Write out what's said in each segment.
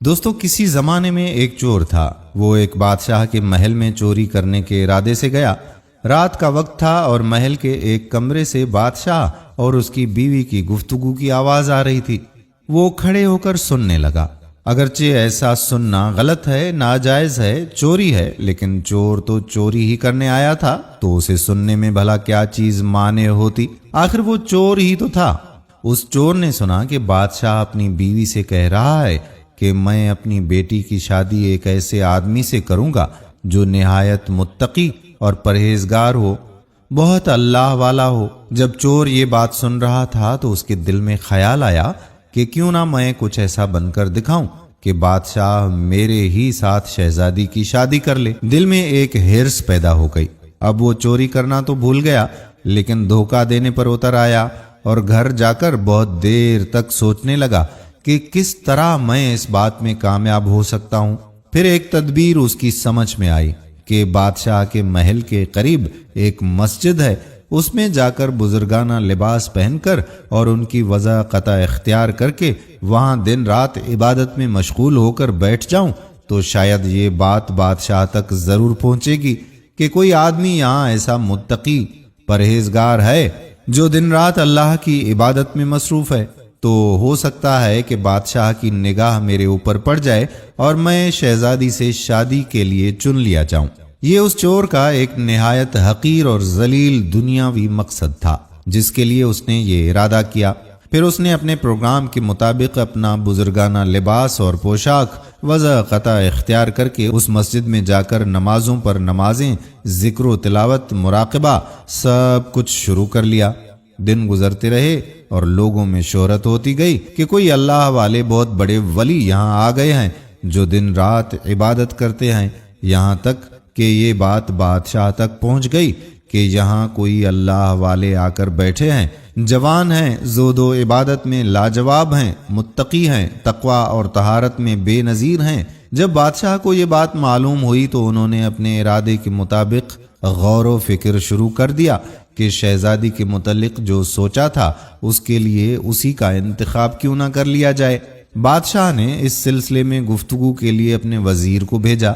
دوستو، کسی زمانے میں ایک چور تھا۔ وہ ایک بادشاہ کے محل میں چوری کرنے کے ارادے سے گیا۔ رات کا وقت تھا اور محل کے ایک کمرے سے بادشاہ اور اس کی بیوی کی گفتگو کی آواز آ رہی تھی۔ وہ کھڑے ہو کر سننے لگا۔ اگرچہ ایسا سننا غلط ہے، ناجائز ہے، چوری ہے، لیکن چور تو چوری ہی کرنے آیا تھا، تو اسے سننے میں بھلا کیا چیز مانع ہوتی؟ آخر وہ چور ہی تو تھا۔ اس چور نے سنا کہ بادشاہ اپنی بیوی سے کہہ رہا ہے کہ میں اپنی بیٹی کی شادی ایک ایسے آدمی سے کروں گا جو نہایت متقی اور پرہیزگار ہو، بہت اللہ والا ہو۔ جب چور یہ بات سن رہا تھا تو اس کے دل میں خیال آیا کہ کیوں نہ میں کچھ ایسا بن کر دکھاؤں کہ بادشاہ میرے ہی ساتھ شہزادی کی شادی کر لے۔ دل میں ایک ہرس پیدا ہو گئی۔ اب وہ چوری کرنا تو بھول گیا، لیکن دھوکہ دینے پر اتر آیا اور گھر جا کر بہت دیر تک سوچنے لگا کہ کس طرح میں اس بات میں کامیاب ہو سکتا ہوں۔ پھر ایک تدبیر اس کی سمجھ میں آئی کہ بادشاہ کے محل کے قریب ایک مسجد ہے، اس میں جا کر بزرگانہ لباس پہن کر اور ان کی وضع قطع اختیار کر کے وہاں دن رات عبادت میں مشغول ہو کر بیٹھ جاؤں تو شاید یہ بات بادشاہ تک ضرور پہنچے گی کہ کوئی آدمی یہاں ایسا متقی پرہیزگار ہے جو دن رات اللہ کی عبادت میں مصروف ہے۔ تو ہو سکتا ہے کہ بادشاہ کی نگاہ میرے اوپر پڑ جائے اور میں شہزادی سے شادی کے لیے چن لیا جاؤں۔ یہ اس چور کا ایک نہایت حقیر اور ذلیل دنیاوی مقصد تھا جس کے لیے اس نے یہ ارادہ کیا۔ پھر اس نے اپنے پروگرام کے مطابق اپنا بزرگانہ لباس اور پوشاک وضع قطع اختیار کر کے اس مسجد میں جا کر نمازوں پر نمازیں، ذکر و تلاوت، مراقبہ سب کچھ شروع کر لیا۔ دن گزرتے رہے اور لوگوں میں شہرت ہوتی گئی کہ کوئی اللہ والے بہت بڑے ولی یہاں آ گئے ہیں جو دن رات عبادت کرتے ہیں، یہاں تک کہ یہ بات بادشاہ تک پہنچ گئی کہ یہاں کوئی اللہ والے آ کر بیٹھے ہیں، جوان ہیں، زہد و عبادت میں لاجواب ہیں، متقی ہیں، تقویٰ اور طہارت میں بے نظیر ہیں۔ جب بادشاہ کو یہ بات معلوم ہوئی تو انہوں نے اپنے ارادے کے مطابق غور و فکر شروع کر دیا کہ شہزادی کے متعلق جو سوچا تھا اس کے لیے اسی کا انتخاب کیوں نہ کر لیا جائے۔ بادشاہ نے اس سلسلے میں گفتگو کے لیے اپنے وزیر کو بھیجا۔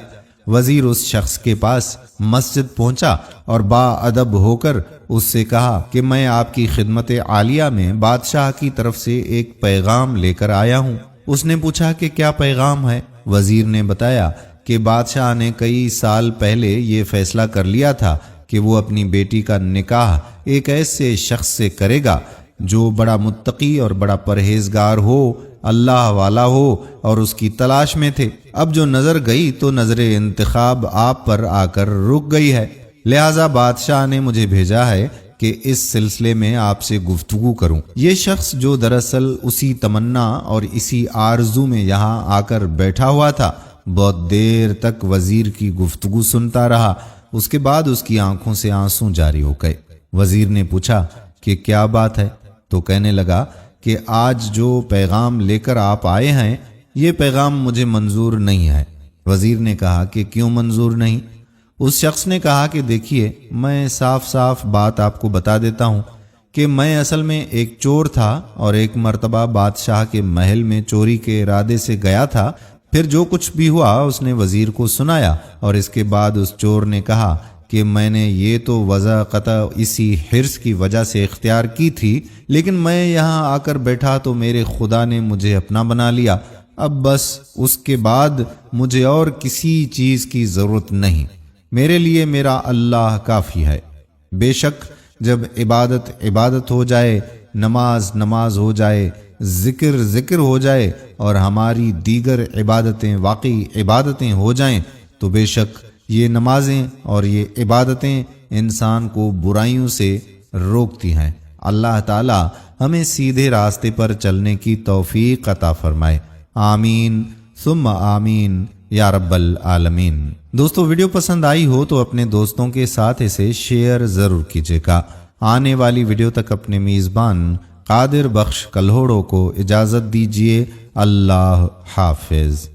وزیر اس شخص کے پاس مسجد پہنچا اور با ادب ہو کر اس سے کہا کہ میں آپ کی خدمت عالیہ میں بادشاہ کی طرف سے ایک پیغام لے کر آیا ہوں۔ اس نے پوچھا کہ کیا پیغام ہے؟ وزیر نے بتایا کہ بادشاہ نے کئی سال پہلے یہ فیصلہ کر لیا تھا کہ وہ اپنی بیٹی کا نکاح ایک ایسے شخص سے کرے گا جو بڑا متقی اور بڑا پرہیزگار ہو، اللہ والا ہو، اور اس کی تلاش میں تھے۔ اب جو نظر گئی تو نظر انتخاب آپ پر آ کر رک گئی ہے، لہذا بادشاہ نے مجھے بھیجا ہے کہ اس سلسلے میں آپ سے گفتگو کروں۔ یہ شخص جو دراصل اسی تمنا اور اسی آرزو میں یہاں آ کر بیٹھا ہوا تھا، بہت دیر تک وزیر کی گفتگو سنتا رہا۔ اس کے بعد اس کی آنکھوں سے آنسو جاری ہو گئے۔ وزیر نے پوچھا کہ کیا بات ہے؟ تو کہنے لگا کہ آج جو پیغام لے کر آپ آئے ہیں یہ پیغام مجھے منظور نہیں ہے۔ وزیر نے کہا کہ کیوں منظور نہیں؟ اس شخص نے کہا کہ دیکھیے، میں صاف صاف بات آپ کو بتا دیتا ہوں کہ میں اصل میں ایک چور تھا اور ایک مرتبہ بادشاہ کے محل میں چوری کے ارادے سے گیا تھا۔ پھر جو کچھ بھی ہوا اس نے وزیر کو سنایا اور اس کے بعد اس چور نے کہا کہ میں نے یہ تو وضع قطع اسی حرص کی وجہ سے اختیار کی تھی، لیکن میں یہاں آ کر بیٹھا تو میرے خدا نے مجھے اپنا بنا لیا۔ اب بس اس کے بعد مجھے اور کسی چیز کی ضرورت نہیں، میرے لیے میرا اللہ کافی ہے۔ بے شک جب عبادت عبادت ہو جائے، نماز نماز ہو جائے، ذکر ذکر ہو جائے اور ہماری دیگر عبادتیں واقعی عبادتیں ہو جائیں تو بے شک یہ نمازیں اور یہ عبادتیں انسان کو برائیوں سے روکتی ہیں۔ اللہ تعالی ہمیں سیدھے راستے پر چلنے کی توفیق عطا فرمائے، آمین ثم آمین یا رب العالمین۔ دوستو، ویڈیو پسند آئی ہو تو اپنے دوستوں کے ساتھ اسے شیئر ضرور کیجیے گا۔ آنے والی ویڈیو تک اپنے میزبان قادر بخش کلہوڑوں کو اجازت دیجیے۔ اللہ حافظ۔